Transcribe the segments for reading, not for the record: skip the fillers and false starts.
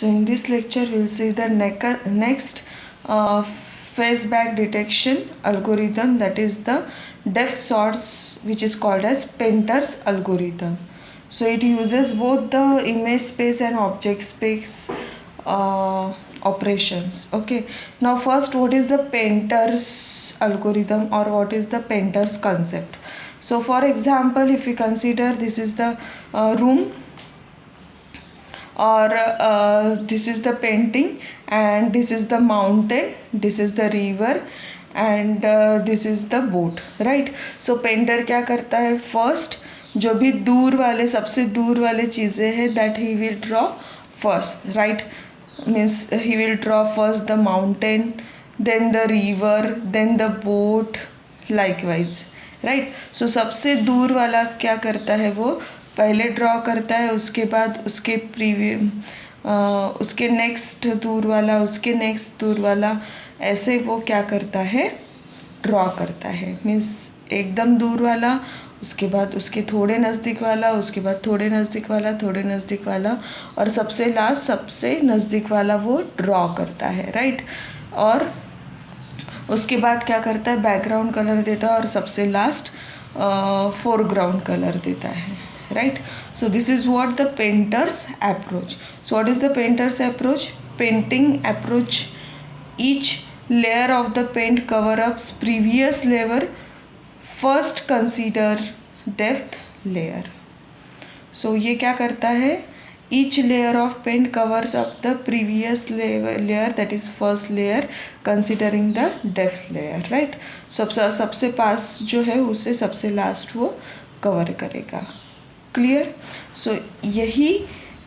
So in this lecture we'll see the next phase back detection algorithm, that is the depth sorts, which is called as Painter's algorithm. So it uses both the image space and object space operations. Okay, now first, what is the Painter's algorithm, or what is the Painter's concept? So for example, if we consider this is the room, or this is the painting, and this is the mountain, this is the river, and this is the boat, right? So painter क्या करता है, first जो भी दूर वाले, सबसे दूर वाले चीज़ें हैं, that he will draw first, right? Means he will draw first the mountain, then the river, then the boat, likewise, right? So सबसे दूर वाला क्या करता है, वो पहले ड्रॉ करता है, उसके बाद उसके उसके नेक्स्ट दूर वाला, उसके नेक्स्ट दूर वाला, ऐसे वो क्या करता है, ड्रॉ करता है। मीन्स एकदम दूर वाला, उसके बाद उसके थोड़े नज़दीक वाला, उसके बाद थोड़े नज़दीक वाला, थोड़े नज़दीक वाला, और सबसे लास्ट सबसे नज़दीक वाला वो ड्रॉ करता है, राइट? और उसके बाद क्या करता है, बैकग्राउंड कलर देता है, और सबसे लास्ट फोरग्राउंड कलर देता है, right? So this is what the painter's approach. So what is the painter's approach? Painting approach, each layer of the paint cover ups previous layer, first consider depth layer. So ये क्या करता है, each layer of paint covers up the previous layer, that is first layer, considering the depth layer, right? सबसे पास जो है उसे सबसे last वो कवर करेगा। क्लियर? सो यही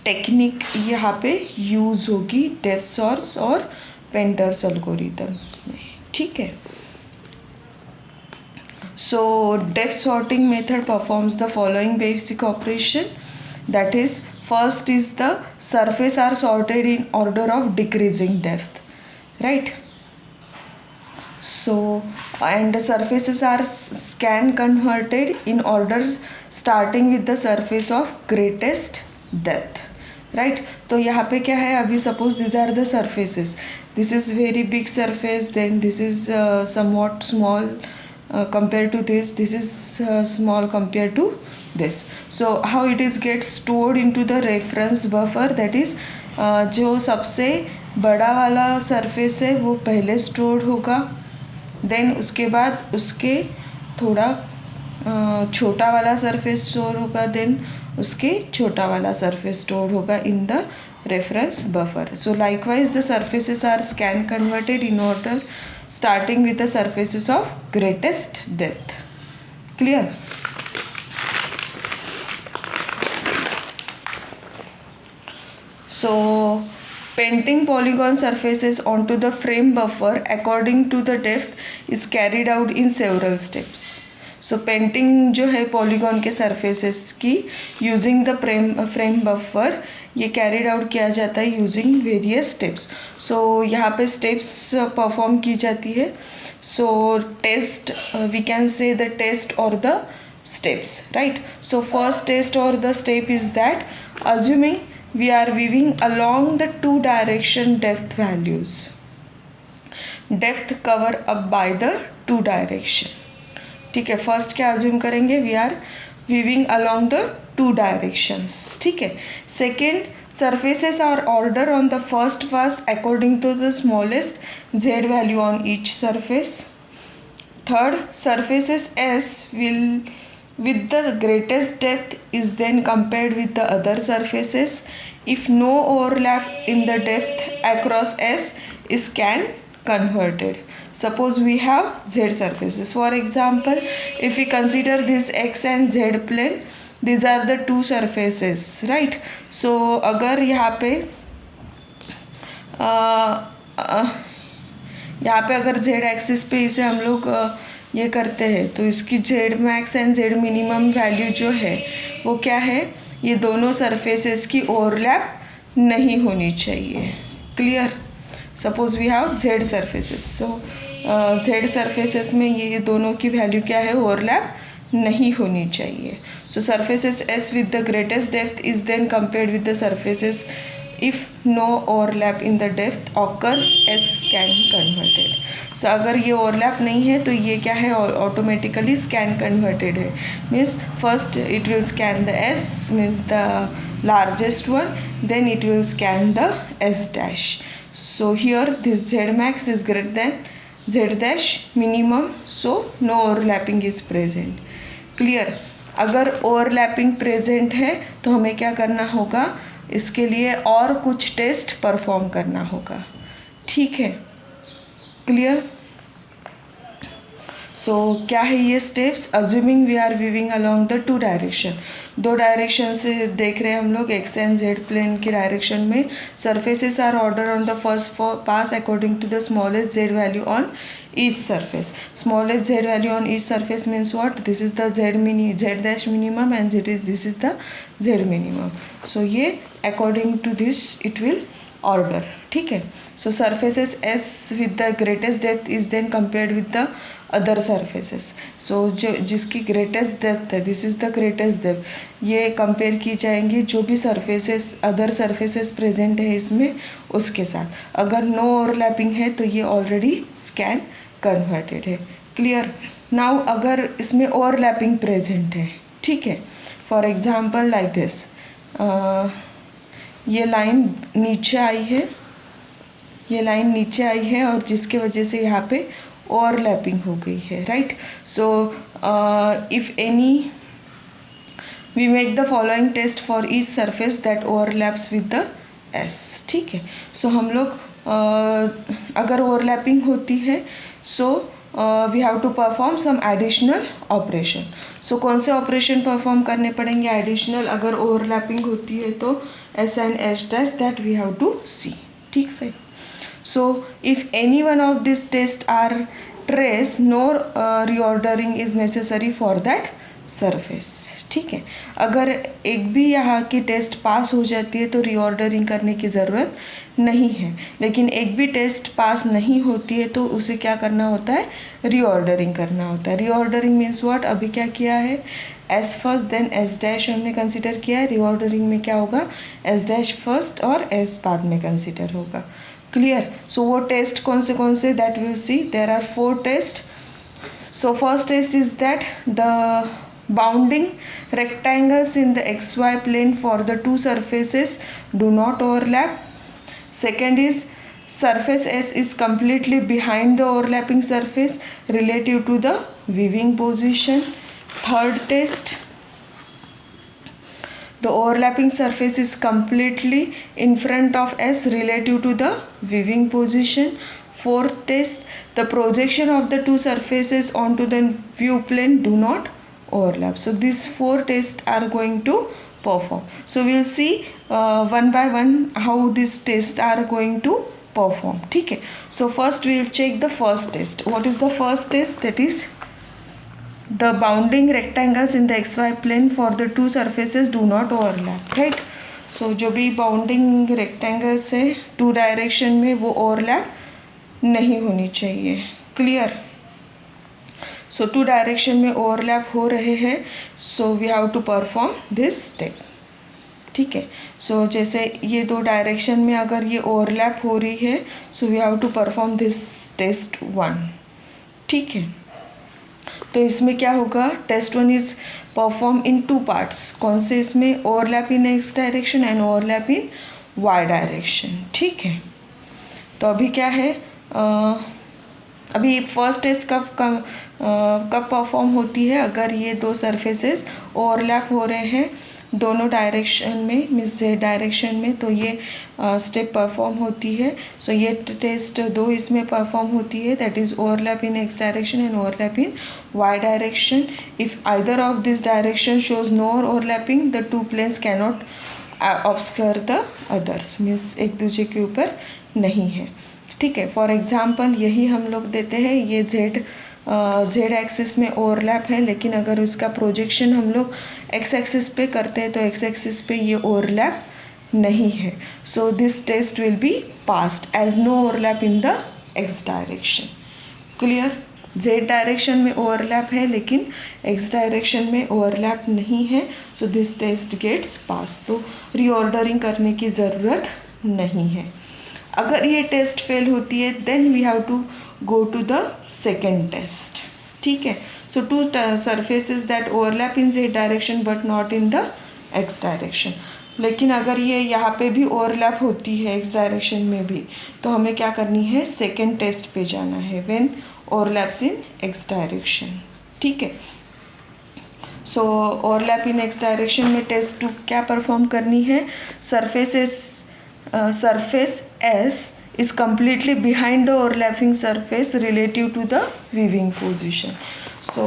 टेक्निक यहाँ पे यूज़ होगी डेप्थ सॉर्ट्स और पेंटर्स एल्गोरिथम में, ठीक है? So depth sorting method performs the following basic operation, that is first is the surface are sorted in order of decreasing depth, right? So and the surfaces are scan converted in order starting with the surface of greatest depth, right? तो यहाँ पे क्या है, अभी suppose these are the surfaces, this is very big surface, then this is somewhat small compared to this is small compared to this. So how it is gets stored into the reference buffer, that is जो सबसे बड़ा वाला surface है वो पहले stored होगा, then उसके बाद उसके थोड़ा छोटा वाला सरफेस स्टोर होगा, देन उसके छोटा वाला सरफेस स्टोर होगा in the reference buffer. So likewise the surfaces are scan converted in order starting with the surfaces of greatest depth. Clear? So painting polygon surfaces onto the frame buffer according to the depth is carried out in several steps. So painting जो है polygon के surfaces की using the frame buffer, ये carried out किया जाता है using various steps. So यहाँ पे steps perform की जाती है. So test, we can say the test or the steps, right? So first test or the step is that, assuming we are weaving along the two direction depth values, depth cover up by the two direction, ठीक है? First क्या assume करेंगे, we are viewing along the two directions, ठीक है? Second, surfaces are ordered on the first pass according to the smallest z value on each surface. Third, surfaces S will with the greatest depth is then compared with the other surfaces. If no overlap in the depth across S is scan converted. Suppose we have Z surfaces. For example, if we consider this X and Z plane, these are the two surfaces, right? So अगर यहाँ पे अगर Z axis पे इसे हम लोग ये करते हैं, तो इसकी Z max and Z minimum value जो है वो क्या है, ये दोनों सरफेसेस की ओवरलैप नहीं होनी चाहिए. Clear? Suppose we have Z surfaces. So Z surfaces में ये दोनों की वैल्यू क्या है, ओवरलैप नहीं होनी चाहिए. So surfaces S with the greatest depth is then compared with the surfaces if no overlap in the depth occurs as scan converted. So अगर ये overlap नहीं है तो ये क्या है, automatically scan converted है. Means first it will scan the S, means the largest one, then it will scan the S dash. So here this Z max is greater than Z dash minimum, so no overlapping is present. Clear? अगर overlapping present है तो हमें क्या करना होगा, इसके लिए और कुछ टेस्ट परफॉर्म करना होगा. ठीक है, क्लियर? सो क्या है ये steps? Assuming we are viewing along the two direction. दो डायरेक्शन से देख रहे हैं हम लोग, एक्स एंड जेड प्लेन की डायरेक्शन में. Surfaces are order on the first pass according to the smallest Z value on each surface. Smallest z value on each surface means what? This is the z dash minimum and this is the z minimum. So ये according to this it will order. ठीक है. So surfaces S with the greatest depth is then compared with the other surfaces. So जो जिसकी greatest depth है, this is the greatest depth, ये compare की जाएंगी जो भी surfaces other surfaces present है इसमें उसके साथ. अगर no overlapping है तो ये already scan कन्वर्टेड है. क्लियर? नाउ अगर इसमें ओवरलैपिंग प्रेजेंट है, ठीक है, फॉर एग्जांपल लाइक दिस, ये लाइन नीचे आई है, ये लाइन नीचे आई है और जिसके वजह से यहाँ पे ओवरलैपिंग हो गई है, right. So if any we make the following test for each surface that overlaps with the S. ठीक है. सो हम लोग अगर ओवरलैपिंग होती है so we have to perform some additional operation. So कौन से ऑपरेशन परफॉर्म करने पड़ेंगे एडिशनल अगर ओवरलैपिंग होती है तो? S and H dash that we have to see. ठीक है. So if any one of this test are trace, no reordering is necessary for that surface. ठीक है. अगर एक भी यहाँ की टेस्ट पास हो जाती है तो रीऑर्डरिंग करने की ज़रूरत नहीं है. लेकिन एक भी टेस्ट पास नहीं होती है तो उसे क्या करना होता है, रीऑर्डरिंग करना होता है. Reordering means what? अभी क्या किया है, S first then S dash हमने कंसिडर किया है. रीऑर्डरिंग में क्या होगा, एस डैश फर्स्ट और एस बाद में कंसिडर होगा. क्लियर? सो वो टेस्ट कौन से that will see. There are 4 test. So first test is that the bounding rectangles in the xy plane for the two surfaces do not overlap. Second is surface S is completely behind the overlapping surface relative to the weaving position. Third test, the overlapping surface is completely in front of S relative to the weaving position. Fourth test, the projection of the two surfaces onto the view plane do not overlap. So these 4 tests are going to perform. So we will see one by one how these tests are going to perform. ठीक है. So first we will check the first test. What is the first test? That is the bounding rectangles in the xy plane for the two surfaces do not overlap. Right. So जो भी bounding rectangles है two direction में वो overlap नहीं होनी चाहिए. Clear? So two direction में overlap हो रहे हैं so we have to perform this step. ठीक है. सो जैसे ये दो डायरेक्शन में अगर ये ओवरलैप हो रही है so we have to perform this test 1. ठीक है. तो इसमें क्या होगा, test 1 is perform in 2 parts. कौन से इसमें? Overlap in X direction and overlap in Y direction. ठीक है. तो अभी क्या है, अभी फर्स्ट टेस्ट कब परफॉर्म होती है, अगर ये दो सरफेसेस ओवरलैप हो रहे हैं दोनों डायरेक्शन में, मीन्स जेड डायरेक्शन में, तो ये स्टेप परफॉर्म होती है. सो ये टेस्ट 2 इसमें परफॉर्म होती है, that is overlap in X direction and overlap in Y direction. If either of this direction shows no overlapping the two planes can not obscure the others, means एक दूसरे के ऊपर नहीं है. ठीक है. फॉर एग्जांपल यही हम लोग देते हैं, ये जेड एक्सिस में ओवरलैप है लेकिन अगर उसका प्रोजेक्शन हम लोग एक्स एक्सिस पे करते हैं तो एक्स एक्सिस पे ये ओवरलैप नहीं है. So this test will be passed as no overlap in the X direction. Clear? Z direction में ओवरलैप है लेकिन एक्स डायरेक्शन में ओवरलैप नहीं है. So this test gets pass. तो रीऑर्डरिंग करने की ज़रूरत नहीं है। अगर ये टेस्ट फेल होती है then we have to go to the second test, ठीक है। So two surfaces that overlap in z direction but not in the x direction. लेकिन अगर ये यहाँ पे भी ओवरलैप होती है x डायरेक्शन में भी, तो हमें क्या करनी है, सेकेंड टेस्ट पे जाना है when overlaps in x direction, ठीक है। सो ओवरलैप इन x डायरेक्शन में टेस्ट 2 क्या परफॉर्म करनी है, surface S is completely behind the overlapping surface relative to the weaving position. So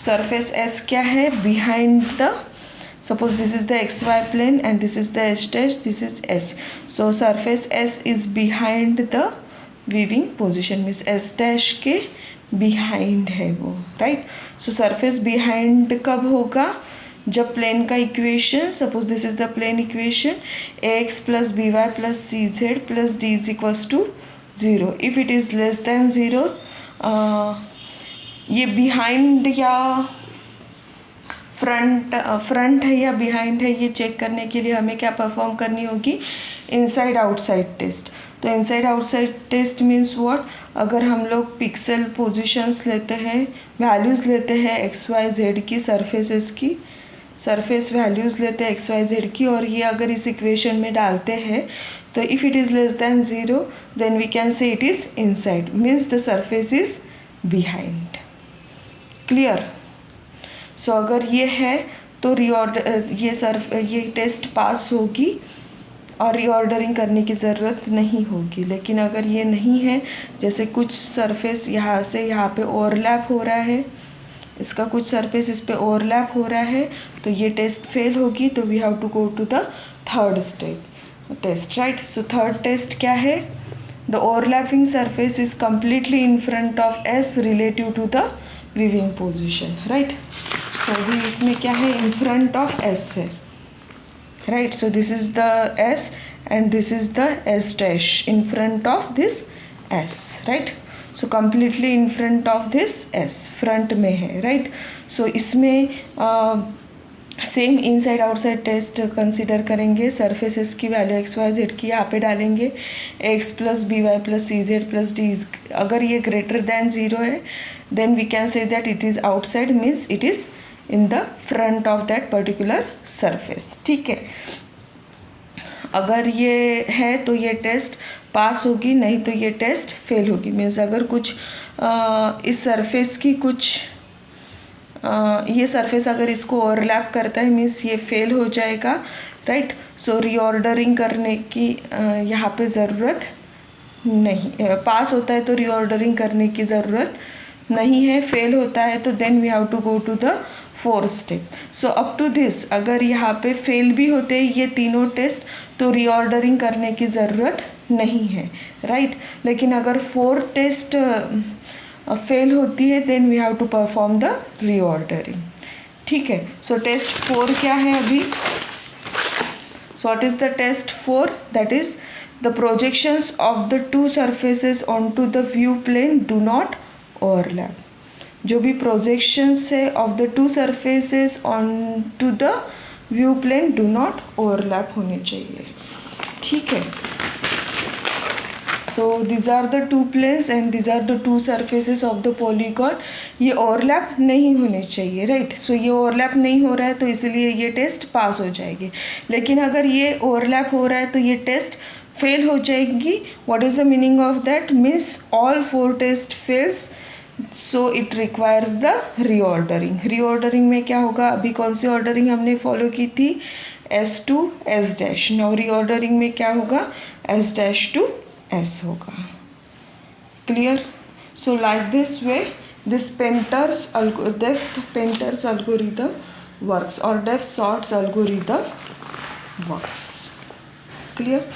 surface S क्या है, behind the, suppose this is the xy plane and this is the S dash, this is S. So surface S is behind the weaving position, means S dash के behind है वो, right. So surface behind कब होगा, जब plane का equation, suppose this is the plane equation, ax plus B Y plus C Z plus D is equals to 0, if it is less than 0, ये behind या front है या behind है, ये चेक करने के लिए हमें क्या परफॉर्म करनी होगी, इनसाइड आउटसाइड टेस्ट। तो inside outside test means what, अगर हम लोग पिक्सल पोजीशंस लेते हैं, वैल्यूज़ लेते हैं एक्स वाई जेड की, सरफेसेस की सरफेस वैल्यूज़ लेते हैं एक्स वाई जेड की, और ये अगर इस इक्वेशन में डालते हैं तो if it is less than 0 then we can say it is inside, means the surface is behind. Clear. So अगर ये है तो ये टेस्ट पास होगी और रीऑर्डरिंग करने की ज़रूरत नहीं होगी। लेकिन अगर ये नहीं है, जैसे कुछ सरफेस यहाँ से यहाँ पे ओवरलैप हो रहा है, इसका कुछ सरफेस इस पे ओवरलैप हो रहा है, तो ये टेस्ट फेल होगी, तो we have to go to the third step test, right. So third test क्या है, the overlapping surface is completely in front of S relative to the viewing position, right. So भी इसमें क्या है, in front of S है, right. So this is the S and this is the S dash in front of this S, right. So completely in front of this S, front में है, right. So इसमें same inside outside test consider करेंगे। Surfaces की value X Y Z की यहाँ पे डालेंगे, X plus B Y plus C Z plus D, अगर ये ग्रेटर दैन 0 है then we can say that it is outside, means it is in the front of that particular surface, ठीक है। अगर ये है तो ये टेस्ट पास होगी, नहीं तो ये टेस्ट फेल होगी। मीन्स अगर कुछ इस सरफेस की कुछ ये सरफेस अगर इसको ओवरलैप करता है, मीन्स ये फेल हो जाएगा, राइट। सो रीऑर्डरिंग करने की यहाँ पे ज़रूरत नहीं, पास होता है तो रीऑर्डरिंग करने की ज़रूरत नहीं है, फेल होता है तो then we have to go to the fourth step. So up to this अगर यहाँ पे फेल भी होते हैं ये तीनों टेस्ट, तो रीऑर्डरिंग करने की ज़रूरत नहीं है, राइट। लेकिन अगर फोर्थ टेस्ट फेल होती है then we have to perform the reordering, ठीक है। सो टेस्ट 4 क्या है अभी, so what is the test 4, that is the projections of the two surfaces on to the view plane do not overlap. जो भी projections है of the two surfaces on to the view plane do not overlap होने चाहिए, ठीक है। So these are the two planes and these are the two surfaces of the polygon, ये overlap नहीं होने चाहिए, राइट। सो ये ओवरलैप नहीं हो रहा है तो इसलिए ये टेस्ट पास हो जाएगी। लेकिन अगर ये ओवरलैप हो रहा है तो ये टेस्ट फेल हो जाएगी। What is the meaning of that, means all 4 test fails, so it requires the reordering. Reordering में क्या होगा, अभी कौन सी ऑर्डरिंग हमने फॉलो की थी, S to S dash. Now reordering में क्या होगा, एस डैश टू एस होगा। Clear. So like this way this depth painter's algorithm works और depth sorts algorithm works. Clear.